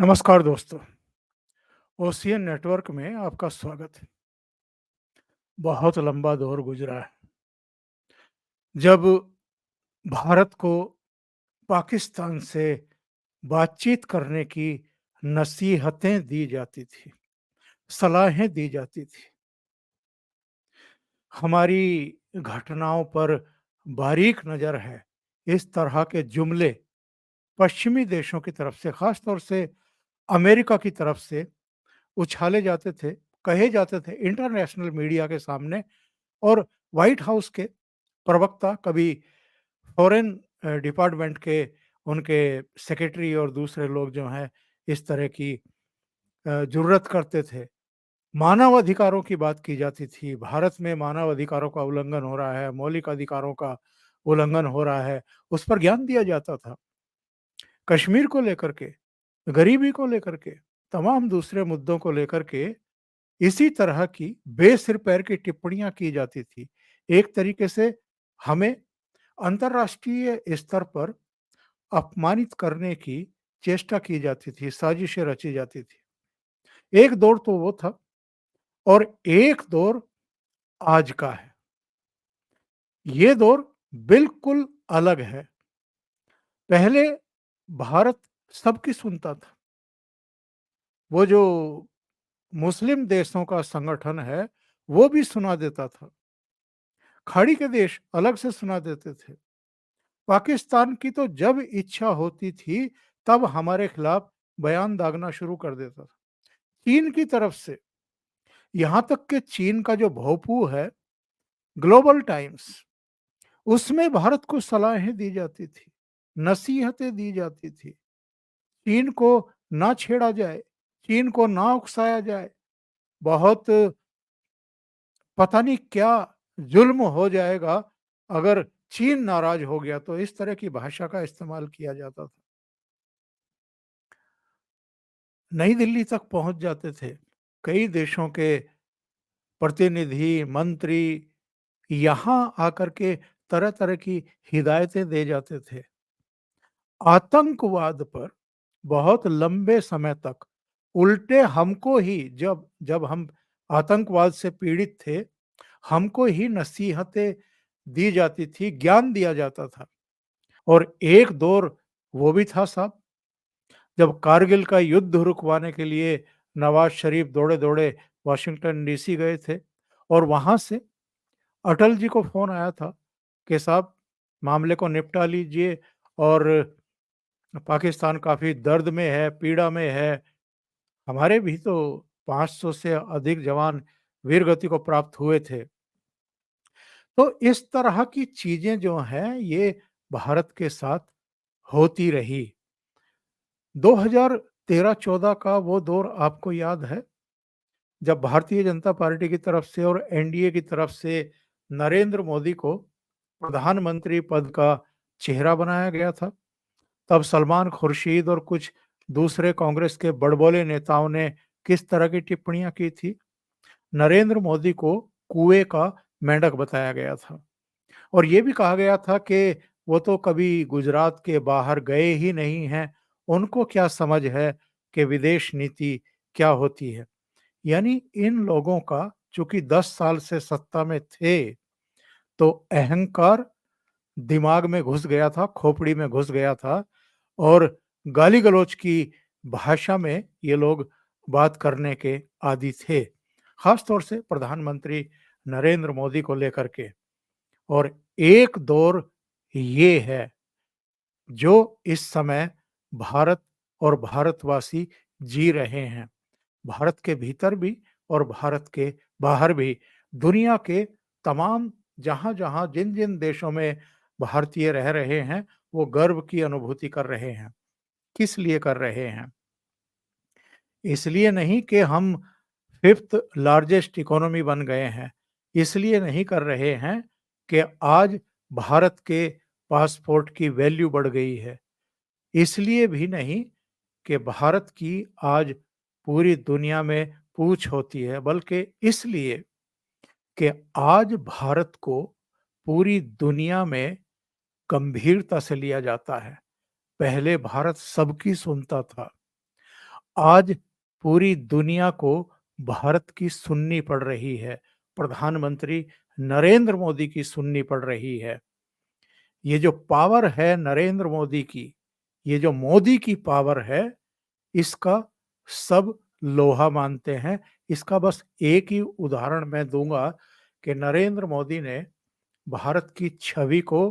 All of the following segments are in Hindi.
नमस्कार दोस्तों। ओशियन नेटवर्क में आपका स्वागत है। बहुत लंबा दौर गुजरा है जब भारत को पाकिस्तान से बातचीत करने की नसीहतें दी जाती थी, सलाहें दी जाती थी। हमारी घटनाओं पर बारीक नज़र है। इस तरह के जुमले पश्चिमी देशों की तरफ से, खास तौर से अमेरिका की तरफ से उछाले जाते थे, कहे जाते थे इंटरनेशनल मीडिया के सामने। और व्हाइट हाउस के प्रवक्ता, कभी फॉरेन डिपार्टमेंट के उनके सेक्रेटरी और दूसरे लोग जो हैं, इस तरह की जुर्रत करते थे। मानव अधिकारों की बात की जाती थी, भारत में मानव अधिकारों का उल्लंघन हो रहा है, मौलिक अधिकारों का उल्लंघन हो रहा है, उस पर ज्ञान दिया जाता था। कश्मीर को लेकर के, गरीबी को लेकर के, तमाम दूसरे मुद्दों को लेकर के इसी तरह की बेसिर पैर की टिप्पणियाँ की जाती थी। एक तरीके से हमें अंतर्राष्ट्रीय स्तर पर अपमानित करने की चेष्टा की जाती थी, साजिशें रची जाती थी। एक दौर तो वो था और एक दौर आज का है। ये दौर बिल्कुल अलग है। पहले भारत सबकी सुनता था। वो जो मुस्लिम देशों का संगठन है, वो भी सुना देता था। खाड़ी के देश अलग से सुना देते थे। पाकिस्तान की तो जब इच्छा होती थी, तब हमारे खिलाफ बयान दागना शुरू कर देता था। चीन की तरफ से, यहाँ तक कि चीन का जो भोंपू है, ग्लोबल टाइम्स, उसमें भारत को सलाहें दी जाती थी, नसीहतें दी जाती थी। चीन को ना छेड़ा जाए, चीन को ना उकसाया जाए, बहुत पता नहीं क्या जुल्म हो जाएगा अगर चीन नाराज हो गया, तो इस तरह की भाषा का इस्तेमाल किया जाता था। नई दिल्ली तक पहुंच जाते थे कई देशों के प्रतिनिधि, मंत्री, यहाँ आकर के तरह तरह की हिदायतें दे जाते थे। आतंकवाद पर बहुत लंबे समय तक उल्टे हमको ही, जब जब हम आतंकवाद से पीड़ित थे, हमको ही नसीहतें दी जाती थी, ज्ञान दिया जाता था। और एक दौर वो भी था साहब, जब कारगिल का युद्ध रुकवाने के लिए नवाज शरीफ दौड़े दौड़े वाशिंगटन डीसी गए थे और वहां से अटल जी को फोन आया था कि साहब, मामले को निपटा लीजिए, और पाकिस्तान काफी दर्द में है, पीड़ा में है। हमारे भी तो 500 से अधिक जवान वीरगति को प्राप्त हुए थे। तो इस तरह की चीजें जो हैं, ये भारत के साथ होती रही। 2013-14 का वो दौर आपको याद है, जब भारतीय जनता पार्टी की तरफ से और एनडीए की तरफ से नरेंद्र मोदी को प्रधानमंत्री पद का चेहरा बनाया गया था। तब सलमान खुर्शीद और कुछ दूसरे कांग्रेस के बड़बोले नेताओं ने किस तरह की टिप्पणियां की थी। नरेंद्र मोदी को कुएं का मेंढक बताया गया था और ये भी कहा गया था कि वो तो कभी गुजरात के बाहर गए ही नहीं हैं, उनको क्या समझ है कि विदेश नीति क्या होती है। यानी इन लोगों का, चूंकि 10 साल से सत्ता में थे, तो अहंकार दिमाग में घुस गया था, खोपड़ी में घुस गया था और गाली-गलौच की भाषा में ये लोग बात करने के आदी थे। खास तौर से प्रधानमंत्री नरेंद्र मोदी को लेकर के। और एक दौर ये है जो इस समय भारत और भारतवासी जी रहे हैं। भारत के भीतर भी और भारत के बाहर भी, दुनिया के तमाम, जहाँ-जहाँ, जिन-जिन देशों में भारतीय रह रहे हैं, वो गर्व की अनुभूति कर रहे हैं। किस लिए कर रहे हैं? इसलिए नहीं कि हम 5th लार्जेस्ट इकोनॉमी बन गए हैं। इसलिए नहीं कर रहे हैं कि आज भारत के पासपोर्ट की वैल्यू बढ़ गई है। इसलिए भी नहीं कि भारत की आज पूरी दुनिया में पूछ होती है, बल्कि इसलिए कि आज भारत को पूरी दुनिया में गंभीरता से लिया जाता है। पहले भारत सबकी सुनता था। आज पूरी दुनिया को भारत की सुननी पड़ रही है, प्रधानमंत्री नरेंद्र मोदी की सुननी पड़ रही है। ये जो पावर है नरेंद्र मोदी की, ये जो मोदी की पावर है, इसका सब लोहा मानते हैं। इसका बस एक ही उदाहरण मैं दूँगा कि नरेंद्र मोदी ने भारत की छवि को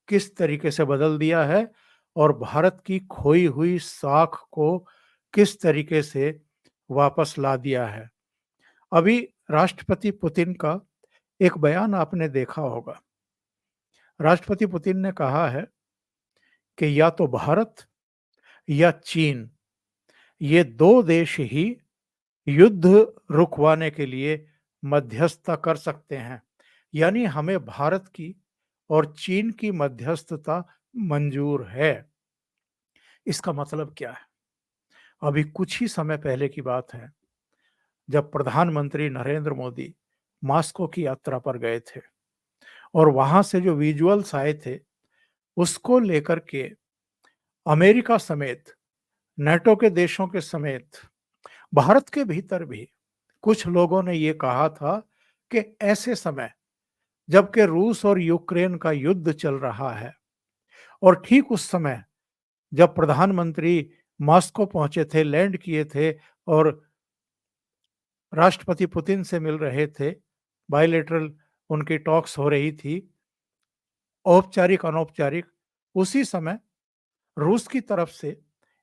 किस तरीके से बदल दिया है और भारत की खोई हुई साख को किस तरीके से वापस ला दिया है। अभी राष्ट्रपति पुतिन का एक बयान आपने देखा होगा। राष्ट्रपति पुतिन ने कहा है कि या तो भारत या चीन, ये 2 देश ही युद्ध रुकवाने के लिए मध्यस्थता कर सकते हैं। यानी हमें भारत की और चीन की मध्यस्थता मंजूर है। इसका मतलब क्या है? अभी कुछ ही समय पहले की बात है, जब प्रधानमंत्री नरेंद्र मोदी मॉस्को की यात्रा पर गए थे और वहां से जो विजुअल्स आए थे, उसको लेकर के अमेरिका समेत, नाटो के देशों के समेत, भारत के भीतर भी कुछ लोगों ने ये कहा था कि ऐसे समय जबकि रूस और यूक्रेन का युद्ध चल रहा है और ठीक उस समय जब प्रधानमंत्री मॉस्को पहुंचे थे, लैंड किए थे और राष्ट्रपति पुतिन से मिल रहे थे, बायलैटरल उनकी टॉक्स हो रही थी, औपचारिक अनौपचारिक, उसी समय रूस की तरफ से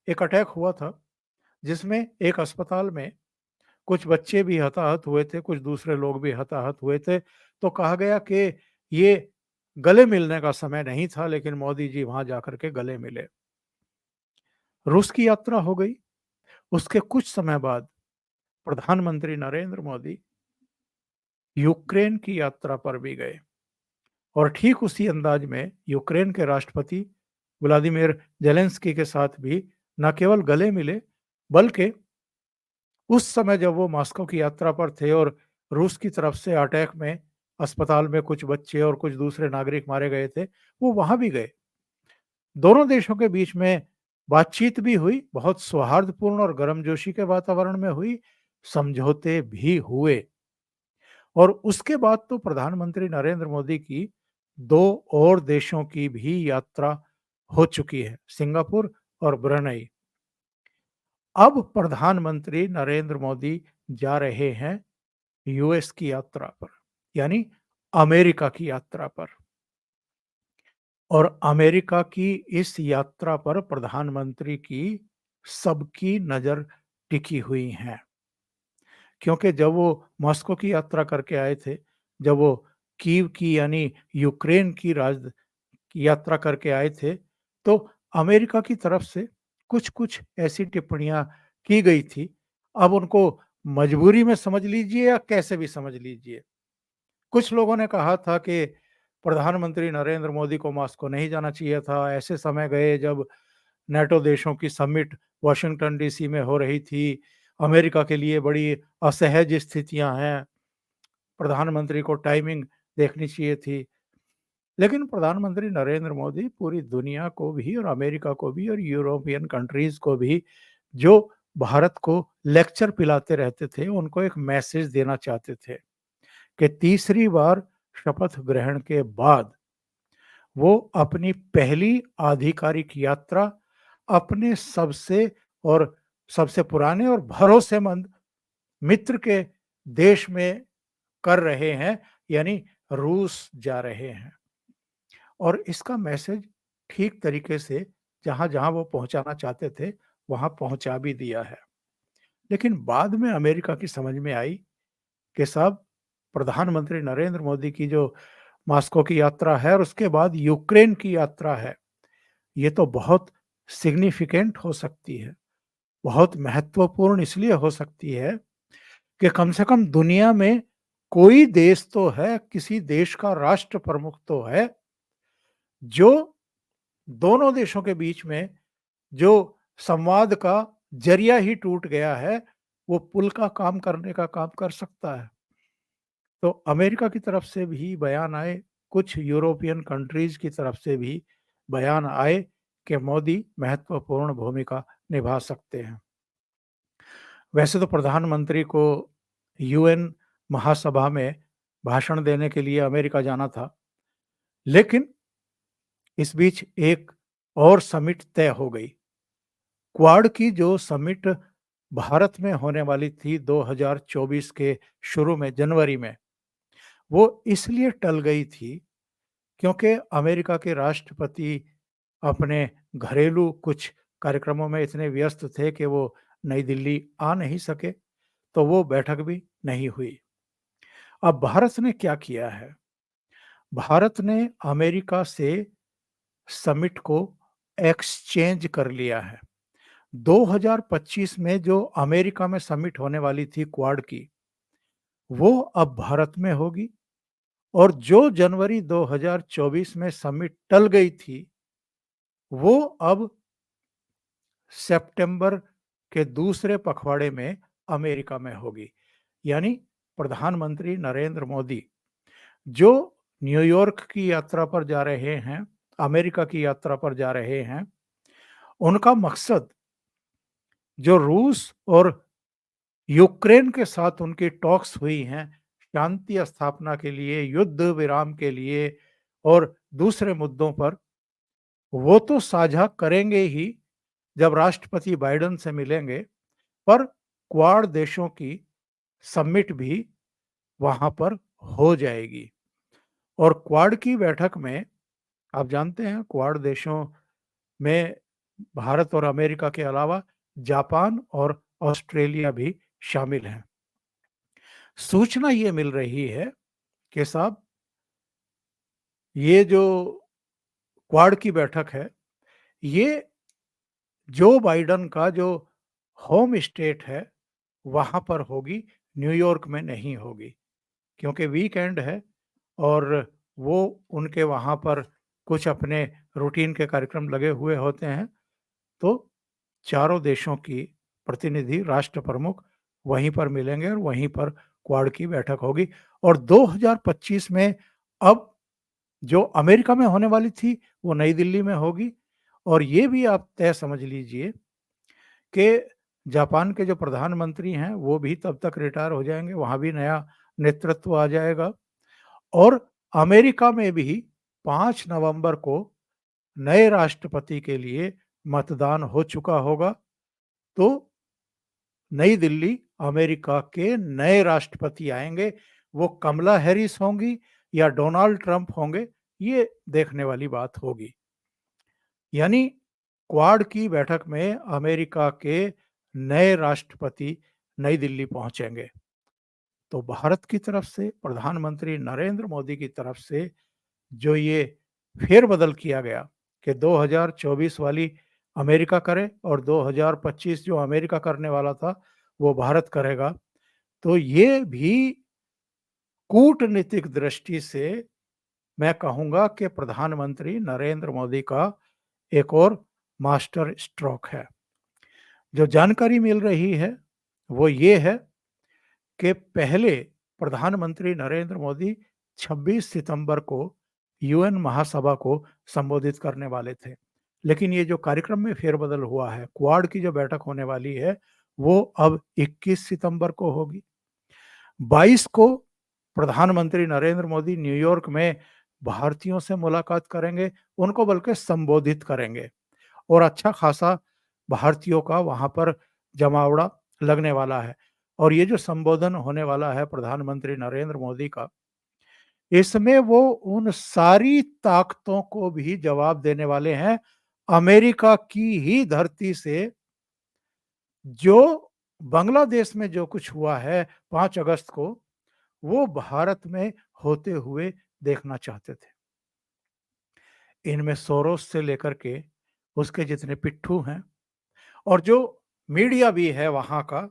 एक अटैक हुआ था, जिसमें एक अस्पताल में कुछ बच्चे भी हताहत हुए थे, कुछ दूसरे लोग भी हताहत हुए थे। तो कहा गया कि ये गले मिलने का समय नहीं था, लेकिन मोदी जी वहां जाकर के गले मिले। रूस की यात्रा हो गई। उसके कुछ समय बाद प्रधानमंत्री नरेंद्र मोदी यूक्रेन की यात्रा पर भी गए और ठीक उसी अंदाज में यूक्रेन के राष्ट्रपति व्लादिमीर जेलेंस्की के साथ भी न केवल गले मिले, बल्कि उस समय जब वो मॉस्को की यात्रा पर थे और रूस की तरफ से अटैक में अस्पताल में कुछ बच्चे और कुछ दूसरे नागरिक मारे गए थे, वो वहां भी गए। दोनों देशों के बीच में बातचीत भी हुई, बहुत सौहार्दपूर्ण और गर्मजोशी के वातावरण में हुई, समझौते भी हुए। और उसके बाद तो प्रधानमंत्री नरेंद्र मोदी की 2 और देशों की भी यात्रा हो चुकी है, सिंगापुर और ब्रुनेई। अब प्रधानमंत्री नरेंद्र मोदी जा रहे हैं यूएस की यात्रा पर, यानी अमेरिका की यात्रा पर। और अमेरिका की इस यात्रा पर प्रधानमंत्री की सबकी नज़र टिकी हुई है। क्योंकि जब वो मॉस्को की यात्रा करके आए थे, जब वो कीव की यानी यूक्रेन की यात्रा करके आए थे, तो अमेरिका की तरफ से कुछ-कुछ ऐसी टिप्पणियाँ की गई थी। अब उनको मजबूरी में समझ लीजिए या कैसे भी समझ लीजिए। कुछ लोगों ने कहा था कि प्रधानमंत्री नरेंद्र मोदी को मॉस्को नहीं जाना चाहिए था। ऐसे समय गए जब नाटो देशों की समिट वाशिंगटन डीसी में हो रही थी। अमेरिका के लिए बड़ी असहज स्थितियां हैं। प्रधानमंत्री को टाइमिंग देखनी चाहिए थी। लेकिन प्रधानमंत्री नरेंद्र मोदी पूरी दुनिया को भी और अमेरिका को भी और यूरोपियन कंट्रीज को भी जो भारत को लेक्चर पिलाते रहते थे, उनको एक मैसेज देना चाहते थे कि तीसरी बार शपथ ग्रहण के बाद वो अपनी पहली आधिकारिक यात्रा अपने सबसे और सबसे पुराने और भरोसेमंद मित्र के देश में कर रहे हैं, यानी रूस जा रहे हैं। और इसका मैसेज ठीक तरीके से जहां-जहां वो पहुंचाना चाहते थे, वहां पहुंचा भी दिया है। लेकिन बाद में अमेरिका की समझ में आई कि साहब, प्रधानमंत्री नरेंद्र मोदी की जो मॉस्को की यात्रा है और उसके बाद यूक्रेन की यात्रा है, ये तो बहुत सिग्निफिकेंट हो सकती है, बहुत महत्वपूर्ण इसलिए हो सकती है कि कम से कम दुनिया में कोई देश तो है, किसी देश का राष्ट्र प्रमुख तो है, जो दोनों देशों के बीच में जो संवाद का जरिया ही टूट गया है, वो पुल का काम करने का काम कर सकता है। तो अमेरिका की तरफ से भी बयान आए, कुछ यूरोपियन कंट्रीज की तरफ से भी बयान आए कि मोदी महत्वपूर्ण भूमिका निभा सकते हैं। वैसे तो प्रधानमंत्री को यूएन महासभा में भाषण देने के लिए अमेरिका जाना था, लेकिन इस बीच एक और समिट तय हो गई। क्वाड की जो समिट भारत में होने वाली थी 2024 के शुरू में जनवरी में, वो इसलिए टल गई थी क्योंकि अमेरिका के राष्ट्रपति अपने घरेलू कुछ कार्यक्रमों में इतने व्यस्त थे कि वो नई दिल्ली आ नहीं सके, तो वो बैठक भी नहीं हुई। अब भारत ने क्या किया है? भारत ने अमेरिका से समिट को एक्सचेंज कर लिया है। 2025 में जो अमेरिका में समिट होने वाली थी क्वाड की, वो अब भारत में होगी, और जो जनवरी 2024 में समिट टल गई थी, वो अब सितंबर के दूसरे पखवाड़े में अमेरिका में होगी। यानी प्रधानमंत्री नरेंद्र मोदी जो न्यूयॉर्क की यात्रा पर जा रहे हैं, अमेरिका की यात्रा पर जा रहे हैं, उनका मकसद जो रूस और यूक्रेन के साथ उनकी टॉक्स हुई हैं, शांति स्थापना के लिए, युद्ध विराम के लिए और दूसरे मुद्दों पर, वो तो साझा करेंगे ही जब राष्ट्रपति बाइडेन से मिलेंगे, पर क्वाड देशों की समिट भी वहाँ पर हो जाएगी। और क्वाड की बैठक में आप जानते हैं क्वाड देशों में भारत और अमेरिका के अलावा जापान और ऑस्ट्रेलिया भी शामिल हैं। सूचना ये मिल रही है कि साहब, ये जो क्वाड की बैठक है, ये जो बाइडेन का जो होम स्टेट है, वहाँ पर होगी, न्यूयॉर्क में नहीं होगी। क्योंकि वीकेंड है और वो उनके वहाँ पर कुछ अपने रूटीन के कार्यक्रम लगे हुए होते हैं, तो चारों देशों की प्रतिनिधि राष्ट्र प्रमुख वहीं पर मिलेंगे और वहीं पर क्वाड की बैठक होगी। और 2025 में अब जो अमेरिका में होने वाली थी, वो नई दिल्ली में होगी। और ये भी आप तय समझ लीजिए कि जापान के जो प्रधानमंत्री हैं, वो भी तब तक रिटायर हो जाएँगे, वहाँ भी नया नेतृत्व आ जाएगा। और अमेरिका में भी 5 नवंबर को नए राष्ट्रपति के लिए मतदान हो चुका होगा, तो नई दिल्ली अमेरिका के नए राष्ट्रपति आएँगे। वो कमला हैरिस होंगी या डोनाल्ड ट्रंप होंगे, ये देखने वाली बात होगी। यानी क्वाड की बैठक में अमेरिका के नए राष्ट्रपति नई दिल्ली पहुंचेंगे। तो भारत की तरफ से, प्रधानमंत्री नरेंद्र मोदी की तरफ से जो ये फेरबदल किया गया कि 2024 वाली अमेरिका करे और 2025 जो अमेरिका करने वाला था, वो भारत करेगा। तो ये भी कूटनीतिक दृष्टि से मैं कहूँगा कि प्रधानमंत्री नरेंद्र मोदी का एक और मास्टर स्ट्रोक है। जो जानकारी मिल रही है, वो ये है कि पहले प्रधानमंत्री नरेंद्र मोदी 26 सितंबर को यूएन महासभा को संबोधित करने वाले थे। लेकिन ये जो कार्यक्रम में फेरबदल हुआ है, क्वाड की जो बैठक होने वाली है, वो अब 21 सितंबर को होगी। 22 को प्रधानमंत्री नरेंद्र मोदी न्यूयॉर्क में भारतीयों से मुलाकात करेंगे, उनको बल्कि संबोधित करेंगे और अच्छा खासा भारतीयों का वहाँ पर जमावड़ा लगने वाला है। और ये जो संबोधन होने वाला है प्रधानमंत्री नरेंद्र मोदी का, इसमें वो उन सारी ताकतों को भी जवाब देने वाले हैं, अमेरिका की ही धरती से, जो बांग्लादेश में जो कुछ हुआ है 5 अगस्त को, वो भारत में होते हुए देखना चाहते थे। इनमें सोरोस से लेकर के उसके जितने पिट्ठू हैं, और जो मीडिया भी है वहाँ का,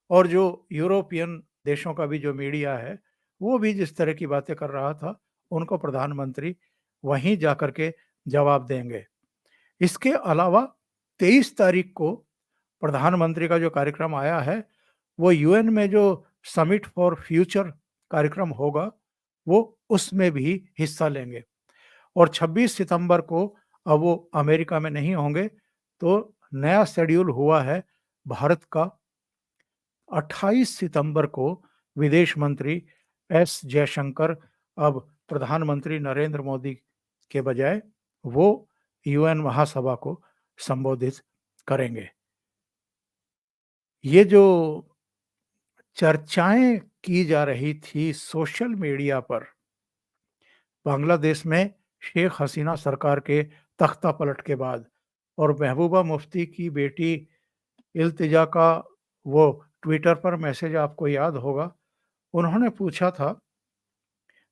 और जो यूरोपियन देशों का भी जो मीडिया है, वो भी जिस तरह की बातें कर रहा था, उनको प्रधानमंत्री वहीं जाकर के जवाब देंगे। इसके अलावा 23 तारीख को प्रधानमंत्री का जो कार्यक्रम आया है, वो यूएन में जो समिट फॉर फ्यूचर कार्यक्रम होगा, वो उसमें भी हिस्सा लेंगे। और 26 सितंबर को अब वो अमेरिका में नहीं होंगे, तो नया शेड्यूल हुआ है भारत का 28 सितंबर को विदेश मंत्री एस जयशंकर अब प्रधानमंत्री नरेंद्र मोदी के बजाय वो यूएन महासभा को संबोधित करेंगे। ये जो चर्चाएं की जा रही थी सोशल मीडिया पर बांग्लादेश में शेख हसीना सरकार के तख्ता पलट के बाद और महबूबा मुफ्ती की बेटी इल्तिजा का वो ट्विटर पर मैसेज आपको याद होगा। उन्होंने पूछा था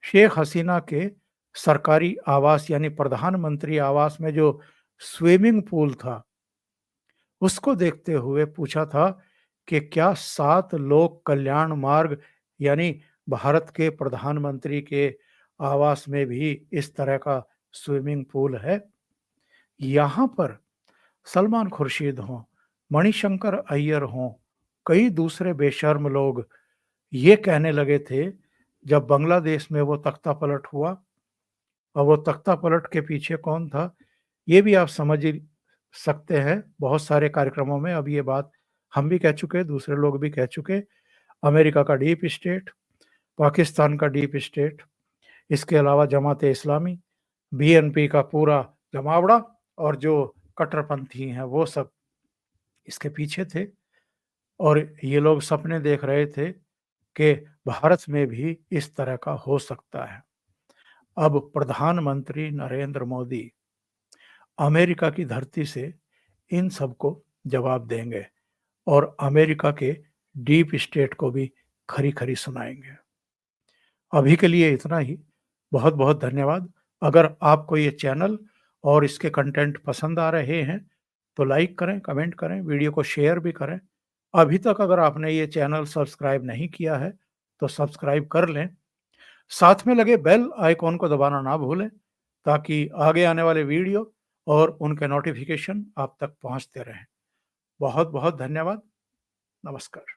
शेख हसीना के सरकारी आवास यानी प्रधानमंत्री आवास में जो स्विमिंग पूल था उसको देखते हुए पूछा था कि क्या 7 लोक कल्याण मार्ग यानी भारत के प्रधानमंत्री के आवास में भी इस तरह का स्विमिंग पूल है। यहाँ पर सलमान खुर्शीद हों, मणिशंकर अय्यर हों, कई दूसरे बेशर्म लोग ये कहने लगे थे जब बांग्लादेश में वो तख्ता पलट हुआ और वो तख्ता पलट के पीछे कौन था ये भी आप समझ ही सकते हैं। बहुत सारे कार्यक्रमों में अब ये बात हम भी कह चुके, दूसरे लोग भी कह चुके। अमेरिका का डीप स्टेट, पाकिस्तान का डीप स्टेट, इसके अलावा जमात-ए इस्लामी, बीएनपी का पूरा जमावड़ा और जो कट्टरपंथी हैं वो सब इसके पीछे थे और ये लोग सपने देख रहे थे कि भारत में भी इस तरह का हो सकता है। अब प्रधानमंत्री नरेंद्र मोदी अमेरिका की धरती से इन सबको जवाब देंगे और अमेरिका के डीप स्टेट को भी खरी-खरी सुनाएँगे। अभी के लिए इतना ही। बहुत-बहुत धन्यवाद। अगर आपको ये चैनल और इसके कंटेंट पसंद आ रहे हैं, तो लाइक करें, कमेंट करें, वीडियो को शेयर भी करें। अभी तक अगर आपने ये चैनल सब्सक्राइब नहीं किया है, तो सब्सक्राइब कर लें। साथ में लगे बेल आइकॉन को दबाना ना भूलें, ताकि आगे आने वाले वीडियो और उनके नोटिफ़िकेशन आप तक पहुँचते रहें। बहुत-बहुत धन्यवाद। नमस्कार।